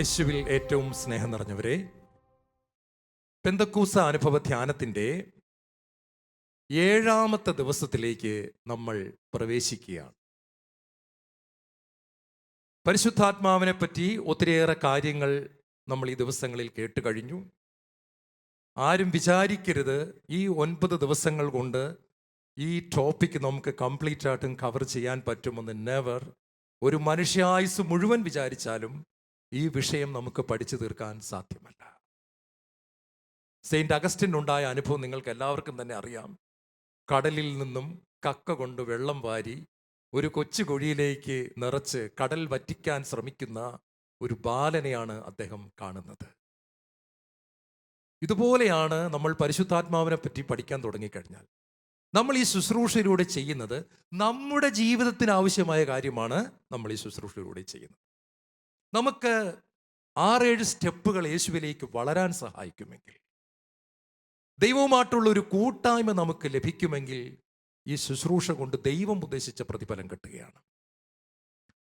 യേശുവിൽ ഏറ്റവും സ്നേഹം നിറഞ്ഞവരെ, പെന്തക്കോസ്ത് അനുഭവ ധ്യാനത്തിൻ്റെ 7ാമത്തെ ദിവസത്തിലേക്ക് നമ്മൾ പ്രവേശിക്കുകയാണ്. പരിശുദ്ധാത്മാവിനെ പറ്റി ഒത്തിരിയേറെ കാര്യങ്ങൾ നമ്മൾ ഈ ദിവസങ്ങളിൽ കേട്ട് കഴിഞ്ഞു. ആരും വിചാരിക്കരുത് ഈ 9 ദിവസങ്ങൾ കൊണ്ട് ഈ ടോപ്പിക്ക് നമുക്ക് കംപ്ലീറ്റ് ആയിട്ടും കവർ ചെയ്യാൻ പറ്റുമെന്ന്. നെവർ. ഒരു മനുഷ്യായുസ് മുഴുവൻ വിചാരിച്ചാലും ഈ വിഷയം നമുക്ക് പഠിച്ചു തീർക്കാൻ സാധ്യമല്ല. സെയിൻറ്റ് അഗസ്റ്റിൻ ഉണ്ടായ അനുഭവം നിങ്ങൾക്ക് എല്ലാവർക്കും തന്നെ അറിയാം. കടലിൽ നിന്നും കക്ക കൊണ്ട് വെള്ളം വാരി ഒരു കൊച്ചു കുഴിയിലേക്ക് നിറച്ച് കടൽ വറ്റിക്കാൻ ശ്രമിക്കുന്ന ഒരു ബാലനെയാണ് അദ്ദേഹം കാണുന്നത്. ഇതുപോലെയാണ് നമ്മൾ പരിശുദ്ധാത്മാവിനെ പറ്റി പഠിക്കാൻ തുടങ്ങിക്കഴിഞ്ഞാൽ നമ്മൾ ഈ ശുശ്രൂഷയിലൂടെ ചെയ്യുന്നത് നമ്മുടെ ജീവിതത്തിന് ആവശ്യമായ കാര്യമാണ്. നമ്മൾ ഈ ശുശ്രൂഷയിലൂടെ ചെയ്യുന്നത് നമുക്ക് 6-7 സ്റ്റെപ്പുകൾ യേശുവിലേക്ക് വളരാൻ സഹായിക്കുമെങ്കിൽ, ദൈവവുമായിട്ടുള്ള ഒരു കൂട്ടായ്മ നമുക്ക് ലഭിക്കുമെങ്കിൽ, ഈ ശുശ്രൂഷ കൊണ്ട് ദൈവം ഉദ്ദേശിച്ച പ്രതിഫലം കിട്ടുകയാണ്.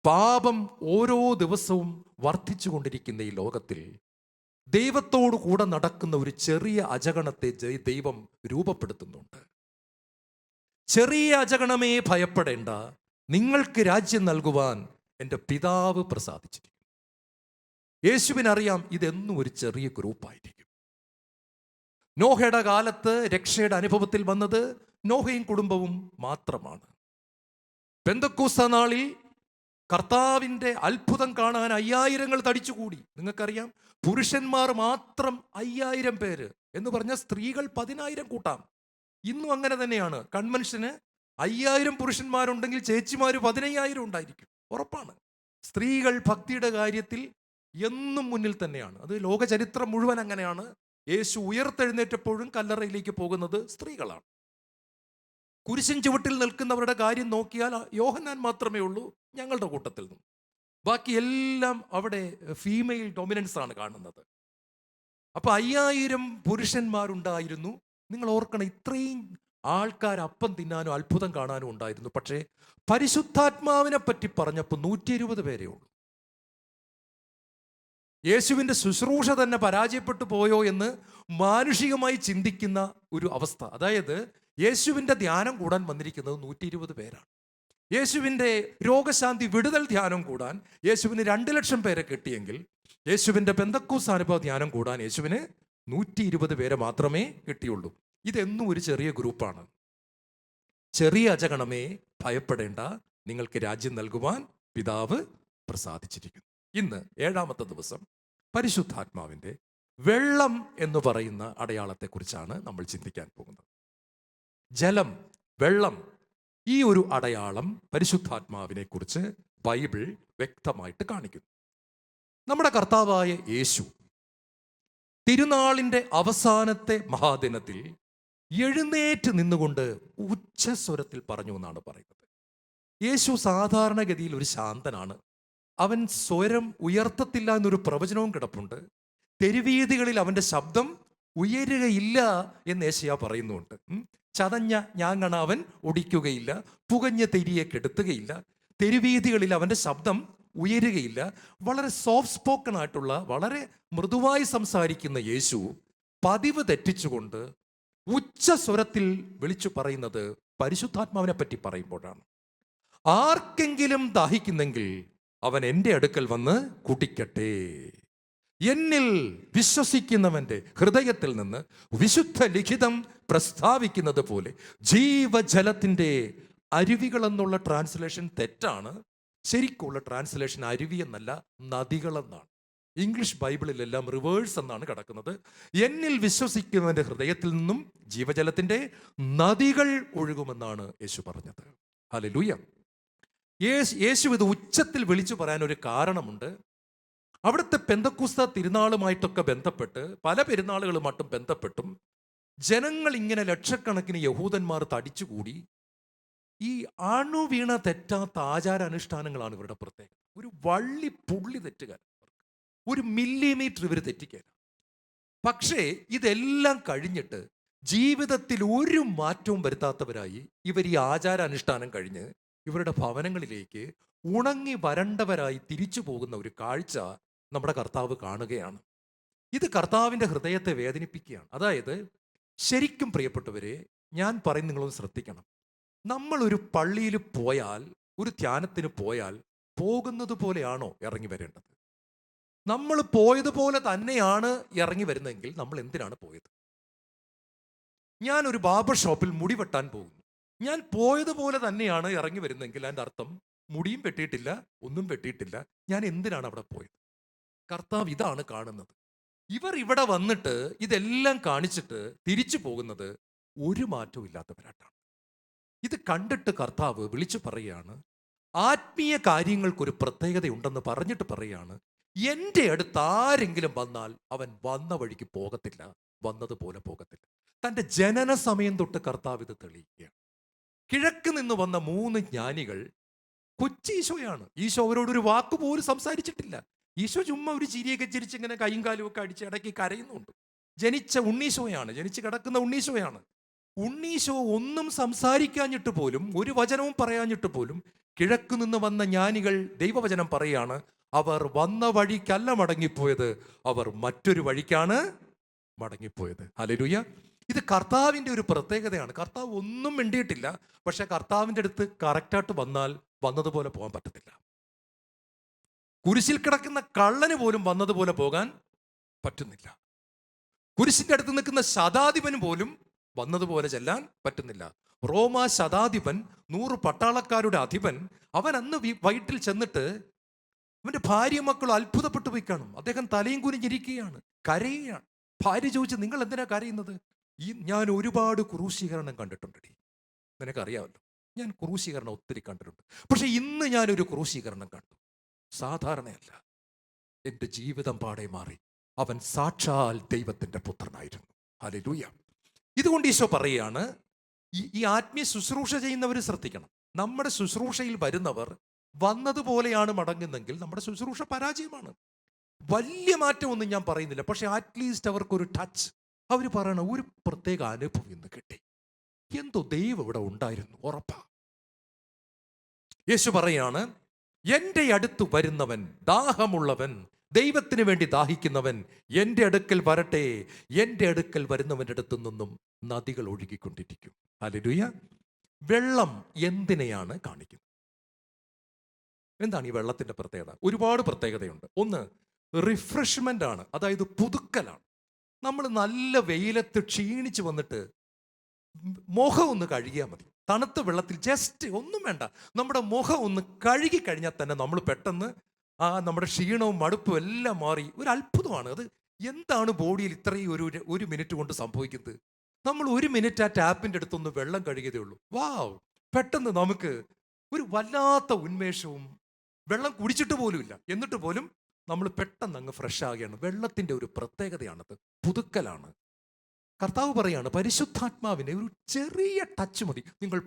പാപം ഓരോ ദിവസവും വർദ്ധിച്ചു കൊണ്ടിരിക്കുന്ന ഈ ലോകത്തിൽ ദൈവത്തോടു കൂടെ നടക്കുന്ന ഒരു ചെറിയ അജഗണത്തെ ദൈവം രൂപപ്പെടുത്തുന്നുണ്ട്. ചെറിയ അജഗണമേ ഭയപ്പെടേണ്ട, നിങ്ങൾക്ക് രാജ്യം നൽകുവാൻ എൻ്റെ പിതാവ് പ്രസാദിച്ചിരിക്കുന്നു. യേശുവിനറിയാം ഇതെന്നും ഒരു ചെറിയ ഗ്രൂപ്പായിരിക്കും. നോഹയുടെ കാലത്ത് രക്ഷയുടെ അനുഭവത്തിൽ വന്നത് നോഹയും കുടുംബവും മാത്രമാണ്. പെന്തക്കോസ്ത് നാളിൽ കർത്താവിൻ്റെ അത്ഭുതം കാണാൻ 5000 തടിച്ചുകൂടി. നിങ്ങൾക്കറിയാം, പുരുഷന്മാർ മാത്രം 5000 പേര് എന്ന് പറഞ്ഞാൽ സ്ത്രീകൾ 10000 കൂട്ടാം. ഇന്നും അങ്ങനെ തന്നെയാണ്. കൺവെൻഷന് 5000 പുരുഷന്മാരുണ്ടെങ്കിൽ ചേച്ചിമാർ 15000 ഉണ്ടായിരിക്കും. ഉറപ്പാണ്. സ്ത്രീകൾ ഭക്തിയുടെ കാര്യത്തിൽ എന്നും മുന്നിൽ തന്നെയാണ്. അത് ലോക ചരിത്രം മുഴുവൻ അങ്ങനെയാണ്. യേശു ഉയർത്തെഴുന്നേറ്റപ്പോഴും കല്ലറയിലേക്ക് പോകുന്നത് സ്ത്രീകളാണ്. കുരിശിൻ ചുവട്ടിൽ നിൽക്കുന്നവരുടെ കാര്യം നോക്കിയാൽ യോഹന്നാൻ മാത്രമേ ഉള്ളൂ ഞങ്ങളുടെ കൂട്ടത്തിൽ നിന്നും. ബാക്കി എല്ലാം അവിടെ ഫീമെയിൽ ഡൊമിനൻസ് ആണ് കാണുന്നത്. അപ്പൊ 5000 പുരുഷന്മാരുണ്ടായിരുന്നു. നിങ്ങൾ ഓർക്കണം, ഇത്രയും ആൾക്കാർ അപ്പം തിന്നാനും അത്ഭുതം കാണാനും ഉണ്ടായിരുന്നു. പക്ഷേ പരിശുദ്ധാത്മാവിനെ പറ്റി പറഞ്ഞപ്പോൾ 120 പേരേ ഉള്ളൂ. യേശുവിൻ്റെ ശുശ്രൂഷ തന്നെ പരാജയപ്പെട്ടു പോയോ എന്ന് മാനുഷികമായി ചിന്തിക്കുന്ന ഒരു അവസ്ഥ. അതായത് യേശുവിൻ്റെ ധ്യാനം കൂടാൻ വന്നിരിക്കുന്നത് 120 പേരാണ്. യേശുവിൻ്റെ രോഗശാന്തി വിടുതൽ ധ്യാനം കൂടാൻ യേശുവിന് 2 ലക്ഷം പേരെ കിട്ടിയെങ്കിൽ, യേശുവിൻ്റെ പെന്തക്കോസ്ത് അനുഭവ ധ്യാനം കൂടാൻ യേശുവിന് 120 പേരെ മാത്രമേ കിട്ടിയുള്ളൂ. ഇതെന്നും ഒരു ചെറിയ ഗ്രൂപ്പാണ്. ചെറിയ അജഗണമേ ഭയപ്പെടേണ്ട, നിങ്ങൾക്ക് രാജ്യം നൽകുവാൻ പിതാവ് പ്രസാദിച്ചിരിക്കുന്നു. ഇന്ന് 7ാമത്തെ ദിവസം പരിശുദ്ധാത്മാവിൻ്റെ വെള്ളം എന്ന് പറയുന്ന അടയാളത്തെക്കുറിച്ചാണ് നമ്മൾ ചിന്തിക്കാൻ പോകുന്നത്. ജലം, വെള്ളം, ഈ ഒരു അടയാളം പരിശുദ്ധാത്മാവിനെ കുറിച്ച് ബൈബിൾ വ്യക്തമായിട്ട് കാണിക്കുന്നു. നമ്മുടെ കർത്താവായ യേശു തിരുനാളിൻ്റെ അവസാനത്തെ മഹാദിനത്തിൽ എഴുന്നേറ്റ് നിന്നുകൊണ്ട് ഉച്ചസ്വരത്തിൽ പറഞ്ഞു എന്നാണ് പറയുന്നത്. യേശു സാധാരണഗതിയിൽ ഒരു ശാന്തനാണ്. അവൻ സ്വരം ഉയർത്തത്തില്ല എന്നൊരു പ്രവചനവും കിടപ്പുണ്ട്. തെരുവീതികളിൽ അവൻ്റെ ശബ്ദം ഉയരുകയില്ല എന്ന് യേശയ്യാ പറയുന്നുണ്ട്. ചതഞ്ഞ ഞാങ്ങണ അവൻ ഒടിക്കുകയില്ല, പുകഞ്ഞ തെരിയെ കെടുത്തുകയില്ല, തെരുവീതികളിൽ അവൻ്റെ ശബ്ദം ഉയരുകയില്ല. വളരെ സോഫ്റ്റ് സ്പോക്കൺ ആയിട്ടുള്ള, വളരെ മൃദുവായി സംസാരിക്കുന്ന യേശു പതിവ് തെറ്റിച്ചുകൊണ്ട് ഉച്ചസ്വരത്തിൽ വിളിച്ചു പറയുന്നത് പരിശുദ്ധാത്മാവിനെ പറ്റി പറയുമ്പോഴാണ്. ആർക്കെങ്കിലും ദാഹിക്കുന്നെങ്കിൽ അവൻ എൻ്റെ അടുക്കൽ വന്ന് കുടിക്കട്ടെ. എന്നിൽ വിശ്വസിക്കുന്നവൻ്റെ ഹൃദയത്തിൽ നിന്ന് വിശുദ്ധ ലിഖിതം പ്രസ്താവിക്കുന്നത് പോലെ ജീവജലത്തിൻ്റെ അരുവികളെന്നുള്ള ട്രാൻസ്ലേഷൻ തെറ്റാണ്. ശരിക്കുള്ള ട്രാൻസ്ലേഷൻ അരുവി എന്നല്ല, നദികളെന്നാണ്. ഇംഗ്ലീഷ് ബൈബിളിലെല്ലാം റിവേഴ്സ് എന്നാണ് കിടക്കുന്നത്. എന്നിൽ വിശ്വസിക്കുന്നവൻ്റെ ഹൃദയത്തിൽ നിന്നും ജീവജലത്തിൻ്റെ നദികൾ ഒഴുകുമെന്നാണ് യേശു പറഞ്ഞത്. ഹല്ലേലൂയ. യേശു ഇത് ഉച്ചത്തിൽ വിളിച്ചു പറയാൻ ഒരു കാരണമുണ്ട്. അവിടുത്തെ പെന്തക്കോസ്ത് തിരുനാളുമായിട്ടൊക്കെ ബന്ധപ്പെട്ട്, പല പെരുന്നാളുകളുമായിട്ടും ബന്ധപ്പെട്ടും ജനങ്ങൾ ഇങ്ങനെ ലക്ഷക്കണക്കിന് യഹൂദന്മാർ തടിച്ചുകൂടി. ഈ അണുവീണ തെറ്റാത്ത ആചാരാനുഷ്ഠാനങ്ങളാണ് ഇവരുടെ പ്രത്യേകത. ഒരു വള്ളി പുള്ളി തെറ്റുകാർ, ഒരു മില്ലിമീറ്റർ ഇവർ തെറ്റിക്കാൻ. പക്ഷേ ഇതെല്ലാം കഴിഞ്ഞിട്ട് ജീവിതത്തിൽ ഒരു മാറ്റവും വരുത്താത്തവരായി ഇവർ ഈ ആചാരാനുഷ്ഠാനം കഴിഞ്ഞ് ഇവരുടെ ഭവനങ്ങളിലേക്ക് ഉണങ്ങി വരണ്ടവരായി തിരിച്ചു പോകുന്ന ഒരു കാഴ്ച നമ്മുടെ കർത്താവ് കാണുകയാണ്. ഇത് കർത്താവിൻ്റെ ഹൃദയത്തെ വേദനിപ്പിക്കുകയാണ്. അതായത് ശരിക്കും പ്രിയപ്പെട്ടവരെ, ഞാൻ പറയും, നിങ്ങളൊന്ന് ശ്രദ്ധിക്കണം. നമ്മളൊരു പള്ളിയിൽ പോയാൽ, ഒരു ധ്യാനത്തിന് പോയാൽ പോകുന്നത് പോലെയാണോ ഇറങ്ങി വരേണ്ടത്? നമ്മൾ പോയതുപോലെ തന്നെയാണ് ഇറങ്ങി വരുന്നതെങ്കിൽ നമ്മൾ എന്തിനാണ് പോയത്? ഞാനൊരു ബാർബർ ഷോപ്പിൽ മുടി വെട്ടാൻ പോകുന്നു. ഞാൻ പോയതുപോലെ തന്നെയാണ് ഇറങ്ങി വരുന്നതെങ്കിൽ അതിൻ്റെ അർത്ഥം മുടിയും വെട്ടിയിട്ടില്ല, ഒന്നും വെട്ടിയിട്ടില്ല. ഞാൻ എന്തിനാണ് അവിടെ പോയത്? കർത്താവ് ഇതാണ് കാണുന്നത്. ഇവർ ഇവിടെ വന്നിട്ട് ഇതെല്ലാം കാണിച്ചിട്ട് തിരിച്ചു പോകുന്നത് ഒരു മാറ്റവും ഇല്ലാത്തവരായിട്ടാണ്. ഇത് കണ്ടിട്ട് കർത്താവ് വിളിച്ചു പറയുകയാണ്, ആത്മീയ കാര്യങ്ങൾക്കൊരു പ്രത്യേകതയുണ്ടെന്ന് പറഞ്ഞിട്ട് പറയുകയാണ്, എൻ്റെ അടുത്ത് ആരെങ്കിലും വന്നാൽ അവൻ വന്ന വഴിക്ക് പോകത്തില്ല, വന്നതുപോലെ പോകത്തില്ല. തൻ്റെ ജനന സമയം തൊട്ട് കർത്താവ് ഇത് തെളിയിക്കുകയാണ്. കിഴക്ക് നിന്ന് വന്ന 3 ജ്ഞാനികൾ കൊച്ചീശോയാണ്. ഈശോ അവരോടൊരു വാക്ക് പോലും സംസാരിച്ചിട്ടില്ല. ഈശോ ചുമ്മാ ഒരു ചിരിയൊക്കെ ചിരിച്ച് ഇങ്ങനെ കൈയും കാലും ഒക്കെ അടിച്ച് ഇടയ്ക്ക് കരയുന്നുണ്ട്. ജനിച്ച ഉണ്ണീശോയാണ്, ജനിച്ച് കിടക്കുന്ന ഉണ്ണീശോയാണ്. ഉണ്ണീശോ ഒന്നും സംസാരിക്കാഞ്ഞിട്ട് പോലും, ഒരു വചനവും പറയാഞ്ഞിട്ട് പോലും കിഴക്ക് നിന്ന് വന്ന ജ്ഞാനികൾ ദൈവവചനം പറയാണ്, അവർ വന്ന വഴിക്കല്ല മടങ്ങിപ്പോയത്, അവർ മറ്റൊരു വഴിക്കാണ് മടങ്ങിപ്പോയത്. ഹല്ലേലൂയ. ഇത് കർത്താവിൻ്റെ ഒരു പ്രത്യേകതയാണ്. കർത്താവ് ഒന്നും മിണ്ടിയിട്ടില്ല, പക്ഷെ കർത്താവിൻ്റെ അടുത്ത് കറക്റ്റായിട്ട് വന്നാൽ വന്നതുപോലെ പോകാൻ പറ്റത്തില്ല. കുരിശിൽ കിടക്കുന്ന കള്ളന് പോലും വന്നതുപോലെ പോകാൻ പറ്റുന്നില്ല. കുരിശിന്റെ അടുത്ത് നിൽക്കുന്ന ശതാധിപന് പോലും വന്നതുപോലെ ചെല്ലാൻ പറ്റുന്നില്ല. റോമാ ശതാധിപൻ, 100 പട്ടാളക്കാരുടെ അധിപൻ, അവൻ അന്ന് വൈകിട്ടിൽ ചെന്നിട്ട് അവന്റെ ഭാര്യ മക്കളും അത്ഭുതപ്പെട്ടു പോയി കാണും. അദ്ദേഹം തലയും കുനിഞ്ഞിരിക്കുകയാണ്, കരയുകയാണ്. ഭാര്യ ചോദിച്ചു, നിങ്ങൾ എന്തിനാ കരയുന്നത്? ഞാൻ ഒരുപാട് ക്രൂശീകരണം കണ്ടിട്ടുണ്ടടി, നിനക്കറിയാമല്ലോ, ഞാൻ ക്രൂശീകരണം ഒത്തിരി കണ്ടിട്ടുണ്ട്. പക്ഷെ ഇന്ന് ഞാനൊരു ക്രൂശീകരണം കണ്ടു. സാധാരണയല്ല, എൻ്റെ ജീവിതം പാടെ മാറി. അവൻ സാക്ഷാൽ ദൈവത്തിൻ്റെ പുത്രനായിരുന്നു. ഹല്ലേലൂയ. ഇതുകൊണ്ട് ഈശോ പറയുകയാണ്, ഈ ആത്മീയ ശുശ്രൂഷ ചെയ്യുന്നവർ ശ്രദ്ധിക്കണം. നമ്മുടെ ശുശ്രൂഷയിൽ വരുന്നവർ വന്നതുപോലെയാണ് മടങ്ങുന്നെങ്കിൽ നമ്മുടെ ശുശ്രൂഷ പരാജയമാണ്. വലിയ മാറ്റമൊന്നും ഞാൻ പറയുന്നില്ല, പക്ഷെ അറ്റ്ലീസ്റ്റ് അവർക്കൊരു ടച്ച്, അവർ പറയണ ഒരു പ്രത്യേക അനുഭവം ഇന്ന് കിട്ടി, എന്തോ ദൈവം ഇവിടെ ഉണ്ടായിരുന്നു, ഉറപ്പാ. യേശു പറയാണ്, എൻ്റെ അടുത്ത് വരുന്നവൻ, ദാഹമുള്ളവൻ, ദൈവത്തിന് വേണ്ടി ദാഹിക്കുന്നവൻ എൻ്റെ അടുക്കൽ വരട്ടെ, എൻ്റെ അടുക്കൽ വരുന്നവൻ്റെ അടുത്തു നിന്നും നദികൾ ഒഴുകിക്കൊണ്ടിരിക്കും. ഹല്ലേലൂയ. വെള്ളം എന്തിനെയാണ് കാണിക്കുന്നത്? എന്താണ് ഈ വെള്ളത്തിൻ്റെ പ്രത്യേകത? ഒരുപാട് പ്രത്യേകതയുണ്ട്. ഒന്ന്, റിഫ്രഷ്മെൻ്റ് ആണ്, അതായത് പുതുക്കലാണ്. നമ്മൾ നല്ല വെയിലത്ത് ക്ഷീണിച്ച് വന്നിട്ട് മുഖം ഒന്ന് കഴുകിയാൽ മതി. തണുത്ത വെള്ളത്തിൽ ജസ്റ്റ് ഒന്നും വേണ്ട, നമ്മുടെ മുഖം ഒന്ന് കഴുകി കഴിഞ്ഞാൽ തന്നെ നമ്മൾ പെട്ടെന്ന് നമ്മുടെ ക്ഷീണവും മടുപ്പും എല്ലാം മാറി. ഒരു അത്ഭുതമാണ് അത്. എന്താണ് ബോഡിയിൽ ഇത്രയും ഒരു മിനിറ്റ് കൊണ്ട് സംഭവിക്കുന്നത്? നമ്മൾ 1 മിനിറ്റ് ആ ടാപ്പിൻ്റെ അടുത്തൊന്ന് വെള്ളം കഴുകിയതേ ഉള്ളൂ. വാവ്, പെട്ടെന്ന് നമുക്ക് ഒരു വല്ലാത്ത ഉന്മേഷവും, വെള്ളം കുടിച്ചിട്ട് പോലുമില്ല, എന്നിട്ട് പോലും നമ്മൾ പെട്ടെന്ന് അങ്ങ് ഫ്രഷ് ആകുകയാണ്. വെള്ളത്തിൻ്റെ ഒരു പ്രത്യേകതയാണത്, പുതുക്കലാണ്. കർത്താവ് പറയാണ്, പരിശുദ്ധാത്മാവിനെ ഒരു ചെറിയ ടച്ച് മതി, നിങ്ങൾ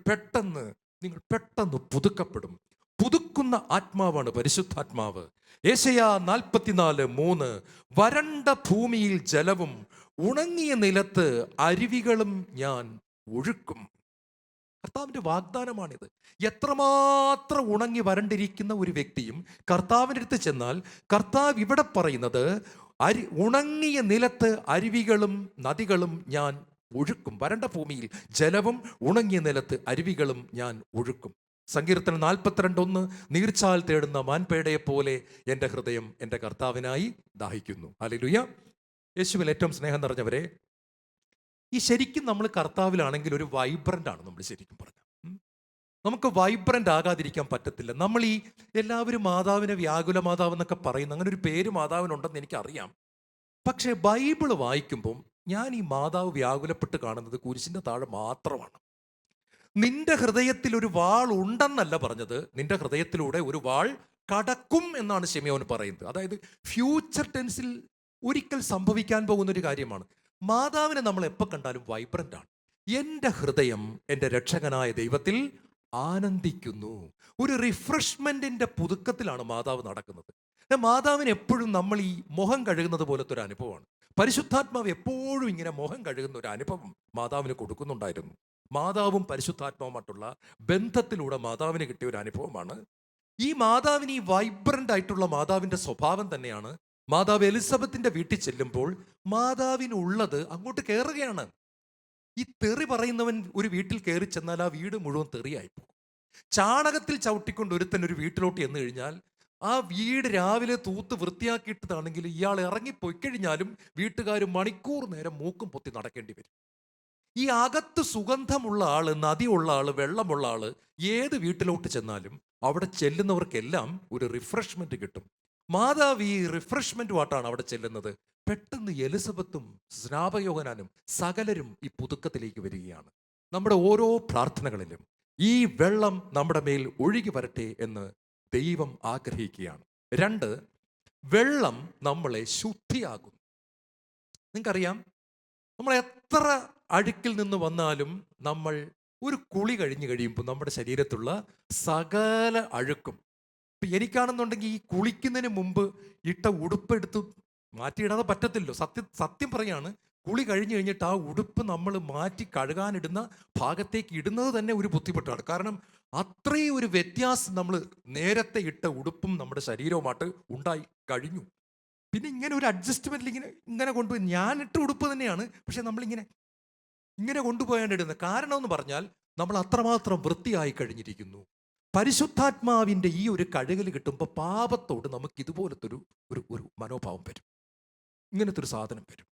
പെട്ടെന്ന് പുതുക്കപ്പെടും. പുതുക്കുന്ന ആത്മാവാണ് പരിശുദ്ധാത്മാവ്. യെശയ്യാ 44:3, വരണ്ട ഭൂമിയിൽ ജലവും ഉണങ്ങിയ നിലത്ത് അരുവികളും ഞാൻ ഒഴുക്കും. കർത്താവിൻ്റെ വാഗ്ദാനമാണിത്. എത്രമാത്രം ഉണങ്ങി വരണ്ടിരിക്കുന്ന ഒരു വ്യക്തിയും കർത്താവിൻ്റെ അടുത്ത് ചെന്നാൽ, കർത്താവ് ഇവിടെ പറയുന്നത്, ഉണങ്ങിയ നിലത്ത് അരുവികളും നദികളും ഞാൻ ഒഴുക്കും. വരണ്ട ഭൂമിയിൽ ജലവും ഉണങ്ങിയ നിലത്ത് അരുവികളും ഞാൻ ഒഴുക്കും. സങ്കീർത്തനം 42:1, നീർച്ചാൽ തേടുന്ന മാൻപേടയെ പോലെ എൻ്റെ ഹൃദയം എൻ്റെ കർത്താവിനായി ദാഹിക്കുന്നു. ഹല്ലേലൂയ. യേശുവിൽ ഏറ്റവും സ്നേഹം നിറഞ്ഞവരെ, ഈ ശരിക്കും നമ്മൾ കർത്താവിലാണെങ്കിൽ ഒരു വൈബ്രൻ്റ് ആണ് നമ്മൾ. ശരിക്കും പറഞ്ഞാൽ നമുക്ക് വൈബ്രൻ്റ് ആകാതിരിക്കാൻ പറ്റത്തില്ല. നമ്മൾ ഈ എല്ലാവരും മാതാവിനെ വ്യാകുല മാതാവ് എന്നൊക്കെ പറയുന്നു, അങ്ങനെ ഒരു പേര് മാതാവിനുണ്ടെന്ന് എനിക്കറിയാം. പക്ഷേ ബൈബിൾ വായിക്കുമ്പം ഞാൻ ഈ മാതാവ് വ്യാകുലപ്പെട്ട് കാണുന്നത് കുരിശിൻ്റെ താഴെ മാത്രമാണ്. നിന്റെ ഹൃദയത്തിൽ ഒരു വാൾ ഉണ്ടെന്നല്ല പറഞ്ഞത്, നിന്റെ ഹൃദയത്തിലൂടെ ഒരു വാൾ കടക്കും എന്നാണ് ശിമയോൻ പറയുന്നത്. അതായത് ഫ്യൂച്ചർ ടെൻസിൽ ഒരിക്കൽ സംഭവിക്കാൻ പോകുന്ന ഒരു കാര്യമാണ്. മാതാവിനെ നമ്മൾ എപ്പോൾ കണ്ടാലും വൈബ്രൻ്റ് ആണ്. എൻ്റെ ഹൃദയം എൻ്റെ രക്ഷകനായ ദൈവത്തിൽ ആനന്ദിക്കുന്നു. ഒരു റിഫ്രഷ്മെൻറ്റിൻ്റെ പുതുക്കത്തിലാണ് മാതാവ് നടക്കുന്നത്. മാതാവിന് എപ്പോഴും നമ്മൾ ഈ മുഖം കഴുകുന്നത് പോലത്തെ ഒരു അനുഭവമാണ്. പരിശുദ്ധാത്മാവ് എപ്പോഴും ഇങ്ങനെ മുഖം കഴുകുന്ന ഒരു അനുഭവം മാതാവിന് കൊടുക്കുന്നുണ്ടായിരുന്നു. മാതാവും പരിശുദ്ധാത്മാവുമായിട്ടുള്ള ബന്ധത്തിലൂടെ മാതാവിന് കിട്ടിയ ഒരു അനുഭവമാണ്. ഈ മാതാവിന്, ഈ വൈബ്രൻ്റ് ആയിട്ടുള്ള മാതാവിൻ്റെ സ്വഭാവം തന്നെയാണ് മാതാവ് എലിസബത്തിന്റെ വീട്ടിൽ ചെല്ലുമ്പോൾ മാതാവിനുള്ളത് അങ്ങോട്ട് കയറുകയാണ്. ഈ തെറി പറയുന്നവൻ ഒരു വീട്ടിൽ കയറി ചെന്നാൽ ആ വീട് മുഴുവൻ തെറിയായി പോകും. ചാണകത്തിൽ ചവിട്ടിക്കൊണ്ട് ഒരുത്തൻ ഒരു വീട്ടിലോട്ട് ചെന്ന് കഴിഞ്ഞാൽ ആ വീട് രാവിലെ തൂത്ത് വൃത്തിയാക്കിയിട്ടതാണെങ്കിൽ ഇയാൾ ഇറങ്ങിപ്പോയി കഴിഞ്ഞാലും വീട്ടുകാർ മണിക്കൂർ നേരം മൂക്കും പൊത്തി നടക്കേണ്ടി വരും. ഈ അകത്ത് സുഗന്ധമുള്ള ആള്, നദിയുള്ള ആള്, വെള്ളമുള്ള ആള് ഏത് വീട്ടിലോട്ട് ചെന്നാലും അവിടെ ചെല്ലുന്നവർക്കെല്ലാം ഒരു റിഫ്രഷ്മെന്റ് കിട്ടും. മാതാവ് ഈ റിഫ്രഷ്മെന്റ് വാട്ടാണ് അവിടെ ചെല്ലുന്നത്. പെട്ടെന്ന് എലിസബത്തും സ്നാപയോഹനാനും സകലരും ഈ പുതുക്കത്തിലേക്ക് വരികയാണ്. നമ്മുടെ ഓരോ പ്രാർത്ഥനകളിലും ഈ വെള്ളം നമ്മുടെ മേൽ ഒഴുകി വരട്ടെ എന്ന് ദൈവം ആഗ്രഹിക്കുകയാണ്. 2, വെള്ളം നമ്മളെ ശുദ്ധിയാകും. നിങ്ങൾക്കറിയാം, നമ്മൾ എത്ര അഴുക്കിൽ നിന്ന് വന്നാലും നമ്മൾ ഒരു കുളി കഴിഞ്ഞ് കഴിയുമ്പോൾ നമ്മുടെ ശരീരത്തുള്ള സകല അഴുക്കും, ഇപ്പം എനിക്കാണെന്നുണ്ടെങ്കിൽ ഈ കുളിക്കുന്നതിന് മുമ്പ് ഇട്ട ഉടുപ്പെടുത്ത് മാറ്റിയിടാതെ പറ്റത്തില്ലോ. സത്യം പറയാണ്, കുളി കഴിഞ്ഞ് കഴിഞ്ഞിട്ട് ആ ഉടുപ്പ് നമ്മൾ മാറ്റി കഴുകാനിടുന്ന ഭാഗത്തേക്ക് ഇടുന്നത് തന്നെ ഒരു ബുദ്ധിമുട്ടാണ്. കാരണം അത്രയും ഒരു വ്യത്യാസം നമ്മൾ നേരത്തെ ഇട്ട ഉടുപ്പും നമ്മുടെ ശരീരവുമായിട്ട് ഉണ്ടായി കഴിഞ്ഞു. പിന്നെ ഇങ്ങനെ ഒരു അഡ്ജസ്റ്റ്മെന്റിൽ ഇങ്ങനെ കൊണ്ടുപോയി, ഞാൻ ഇട്ട ഉടുപ്പ് തന്നെയാണ്, പക്ഷെ നമ്മളിങ്ങനെ കൊണ്ടുപോയാണ് ഇടുന്നത്. കാരണം എന്ന് പറഞ്ഞാൽ നമ്മൾ അത്രമാത്രം വൃത്തിയായി കഴിഞ്ഞിരിക്കുന്നു. പരിശുദ്ധാത്മാവിൻ്റെ ഈ ഒരു കഴുകൽ കിട്ടുമ്പോൾ പാപത്തോട് നമുക്ക് ഇതുപോലത്തെ ഒരു മനോഭാവം വരും. ഇങ്ങനത്തെ ഒരു സാധനം വരും.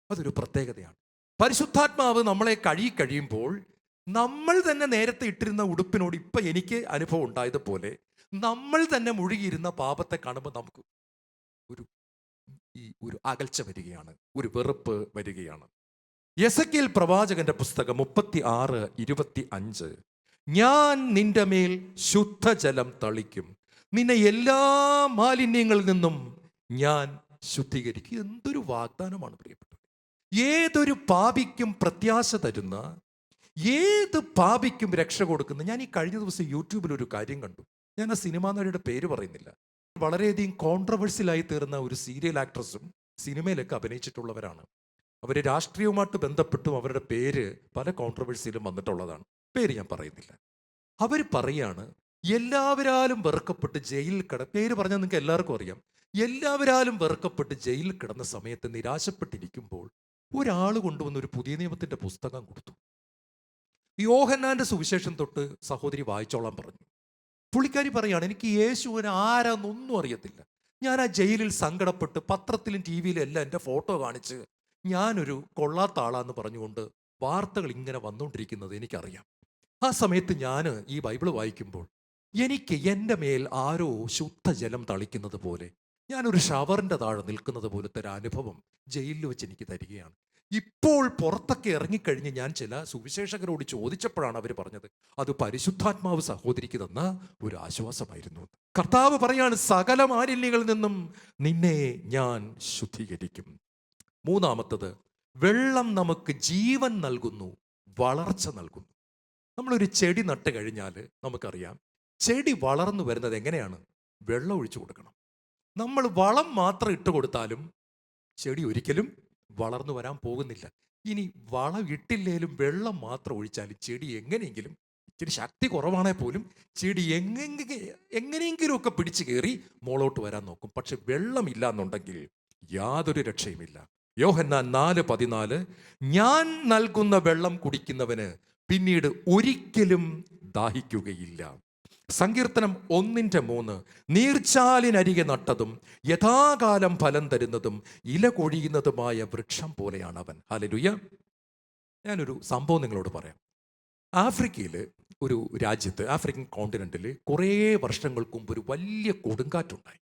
അതൊരു പ്രത്യേകതയാണ്. പരിശുദ്ധാത്മാവ് നമ്മളെ കഴിയുമ്പോൾ നമ്മൾ തന്നെ നേരത്തെ ഇട്ടിരുന്ന ഉടുപ്പിനോട് ഇപ്പം എനിക്ക് അനുഭവം ഉണ്ടായതുപോലെ നമ്മൾ തന്നെ മുഴുകിയിരുന്ന പാപത്തെ കാണുമ്പോൾ നമുക്ക് ഒരു അകൽച്ച വരികയാണ്, ഒരു വെറുപ്പ് വരികയാണ്. യെസക്കേൽ പ്രവാചകന്റെ പുസ്തകം 36:25, ഞാൻ നിന്റെ മേൽ ശുദ്ധജലം തളിക്കും, നിന്നെ എല്ലാ മാലിന്യങ്ങളിൽ നിന്നും ഞാൻ ശുദ്ധീകരിക്കും. എന്തൊരു വാഗ്ദാനമാണ് പ്രിയപ്പെട്ടത്! ഏതൊരു പാപിക്കും പ്രത്യാശ തരുന്ന, ഏത് പാപിക്കും രക്ഷ കൊടുക്കുന്ന. ഞാൻ ഈ കഴിഞ്ഞ ദിവസം യൂട്യൂബിൽ ഒരു കാര്യം കണ്ടു. ഞാൻ ആ സിനിമാ നടിയുടെ പേര് പറയുന്നില്ല. വളരെയധികം കോൺട്രവേഴ്സ്യലായി തീർന്ന ഒരു സീരിയൽ ആക്ട്രസും സിനിമയിലൊക്കെ അഭിനയിച്ചിട്ടുള്ളവരാണ്. അവർ രാഷ്ട്രീയവുമായിട്ട് ബന്ധപ്പെട്ടും അവരുടെ പേര് പല കോൺട്രവേഴ്സിയിലും വന്നിട്ടുള്ളതാണ്. പേര് ഞാൻ പറയുന്നില്ല. അവർ പറയാണ്, എല്ലാവരാലും വെറുക്കപ്പെട്ട് ജയിലിൽ പേര് പറഞ്ഞാൽ നിങ്ങൾക്ക് എല്ലാവർക്കും അറിയാം. എല്ലാവരാലും വെറുക്കപ്പെട്ട് ജയിലിൽ കിടന്ന സമയത്ത് നിരാശപ്പെട്ടിരിക്കുമ്പോൾ ഒരാൾ കൊണ്ടുവന്ന് ഒരു പുതിയ നിയമത്തിന്റെ പുസ്തകം കൊടുത്തു. യോഹന്നാന്റെ സുവിശേഷം തൊട്ട് സഹോദരി വായിച്ചോളാൻ പറഞ്ഞു. പുള്ളിക്കാരി പറയാണ്, എനിക്ക് യേശുവിനെ ആരാന്നൊന്നും അറിയത്തില്ല. ഞാൻ ആ ജയിലിൽ സങ്കടപ്പെട്ട് പത്രത്തിലും ടി വിയിലും എല്ലാം എൻ്റെ ഫോട്ടോ കാണിച്ച് ഞാനൊരു കൊള്ളാത്ത ആളാന്ന് പറഞ്ഞുകൊണ്ട് വാർത്തകൾ ഇങ്ങനെ വന്നുകൊണ്ടിരിക്കുന്നത് എനിക്കറിയാം. ആ സമയത്ത് ഞാൻ ഈ ബൈബിൾ വായിക്കുമ്പോൾ എനിക്ക് എൻ്റെ മേൽ ആരോ ശുദ്ധജലം തളിക്കുന്നത് പോലെ, ഞാനൊരു ഷവറിൻ്റെ താഴെ നിൽക്കുന്നത് പോലത്തെ ഒരു അനുഭവം ജയിലിൽ വെച്ച് എനിക്ക് തരികയാണ്. ഇപ്പോൾ പുറത്തൊക്കെ ഇറങ്ങിക്കഴിഞ്ഞ് ഞാൻ ചില സുവിശേഷകരോട് ചോദിച്ചപ്പോഴാണ് അവർ പറഞ്ഞത്, അത് പരിശുദ്ധാത്മാവ് സഹോദരിക്ക് തന്ന ഒരു ആശ്വാസമായിരുന്നു. കർത്താവ് പറയാണ്, സകല മാലിന്യങ്ങളിൽ നിന്നും നിന്നെ ഞാൻ ശുദ്ധീകരിക്കും. 3, വെള്ളം നമുക്ക് ജീവൻ നൽകുന്നു, വളർച്ച നൽകുന്നു. നമ്മളൊരു ചെടി നട്ട് കഴിഞ്ഞാൽ നമുക്കറിയാം, ചെടി വളർന്നു വരുന്നത് എങ്ങനെയാണ്? വെള്ളം ഒഴിച്ചു കൊടുക്കണം. നമ്മൾ വളം മാത്രം ഇട്ട് കൊടുത്താലും ചെടി ഒരിക്കലും വളർന്നു വരാൻ പോകുന്നില്ല. ഇനി വളം ഇട്ടില്ലേലും വെള്ളം മാത്രം ഒഴിച്ചാലും ചെടി എങ്ങനെയെങ്കിലും, ഇച്ചിരി ശക്തി കുറവാണെങ്കിൽ പോലും ചെടി എങ്ങനെയെങ്കിലുമൊക്കെ പിടിച്ചു കയറി മോളോട്ട് വരാൻ നോക്കും. പക്ഷെ വെള്ളമില്ല എന്നുണ്ടെങ്കിൽ യാതൊരു രക്ഷയുമില്ല. യോഹന്നാൻ 4:14, ഞാൻ നൽകുന്ന വെള്ളം കുടിക്കുന്നവന് പിന്നീട് ഒരിക്കലും ദാഹിക്കുകയില്ല. സങ്കീർത്തനം 1:3, നീർച്ചാലിനരികെ നട്ടതും യഥാകാലം ഫലം തരുന്നതും ഇല കൊഴിയുന്നതുമായ വൃക്ഷം പോലെയാണ് അവൻ. ഹല്ലേലൂയ. ഞാനൊരു സംഭവം നിങ്ങളോട് പറയാം. ആഫ്രിക്കയിൽ ഒരു രാജ്യത്ത്, ആഫ്രിക്കൻ കോണ്ടിനെന്റിൽ കുറേ വർഷങ്ങൾക്ക് മുമ്പ് ഒരു വലിയ കൊടുങ്കാറ്റുണ്ടായി.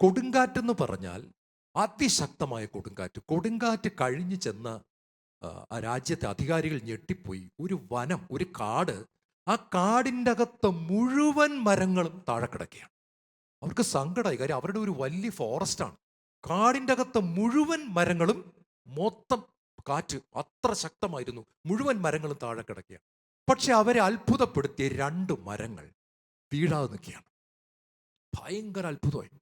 കൊടുങ്കാറ്റെന്ന് പറഞ്ഞാൽ അതിശക്തമായ കൊടുങ്കാറ്റ് കഴിഞ്ഞു ചെന്ന ആ രാജ്യത്തെ അധികാരികൾ ഞെട്ടിപ്പോയി. ഒരു വനം, ഒരു കാട്, ആ കാടിൻ്റെ അകത്ത് മുഴുവൻ മരങ്ങളും താഴെ കിടക്കുകയാണ്. അവർക്ക് സങ്കടമായി. കാര്യം അവരുടെ ഒരു വലിയ ഫോറസ്റ്റാണ്. കാടിൻ്റെ അകത്ത് മുഴുവൻ മരങ്ങളും, മൊത്തം കാറ്റ് അത്ര ശക്തമായിരുന്നു, മുഴുവൻ മരങ്ങളും താഴെ കിടക്കുകയാണ്. പക്ഷെ അവരെ അത്ഭുതപ്പെടുത്തിയ 2 മരങ്ങൾ വീഴാതെ നിൽക്കുകയാണ്. ഭയങ്കര അത്ഭുതമായി.